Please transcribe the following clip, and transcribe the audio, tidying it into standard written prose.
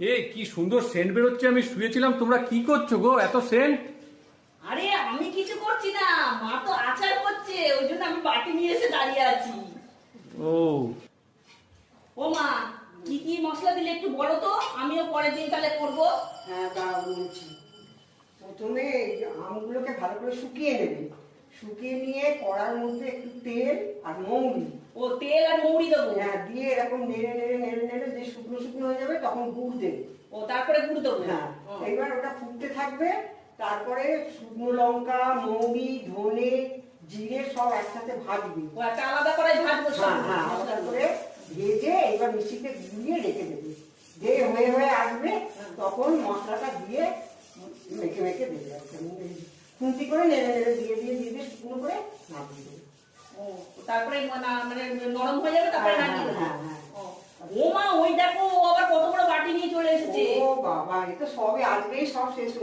এ কি সুন্দর সেন্ট বেরোচ্ছে, আমি শুয়েছিলাম, তোমরা কি করছো গো এত সেন্ট? আরে আমি কিছু করছি না, মা তো আচার করছে, ওই জন্য আমি বাটি নিয়ে এসে দাঁড়িয়ে আছি। ও ও মা, কি কি মশলা দিলে একটু বলো তো, আমিও পরের দিন তাহলে করবো। হ্যাঁ দাঁড়াও বলছি। প্রথমে এই আমগুলোকে ভালো করে শুকিয়ে নেবে। শুকিয়ে নিয়ে কড়ার মধ্যে একটু তেল আর মৌরি, ও তেল আর মৌরি দেবো? হ্যাঁ দিয়ে এরকম নেড়ে নেড়ে নেড়ে নেড়ে যে শুকনো শুকনো হয়ে যাবে তখন গুড় দেবে। ও তারপরে গুড় দেবো? হ্যাঁ, ও। এবার ওটা ফুটতে থাকবে। তারপরে শুকনো লঙ্কা, মৌরি, ধনে, জিরে সব একসাথে ভাজবে। ও একটা আলাদা করাই ভাজবো সব হ্যাঁ হ্যাঁ, আলাদা মশলাগুলো। করে ভেজে এবার মিক্সিতে গুলিয়ে রেখে দেবে। যে হয়ে হয়ে আসবে তখন মশলাটা দিয়ে মেখে মেখে দেবে। খুন্তি করে নেড়ে নেড়ে দিয়ে দিয়ে দিয়ে দিয়ে শুকনো করে নামিয়ে দেবে। ও তারপরে মানে নরম হয়ে যাবে, তারপরে হ্যাঁ, নামিয়ে দেবো। হ্যাঁ, হ্যাঁ। ও মা, ওই দেখো ও আবার কত বড় বাটি নিয়ে চলে এসেছে। ও বাবা, এ তো সবে আজকেই সব শেষ হয়েছে।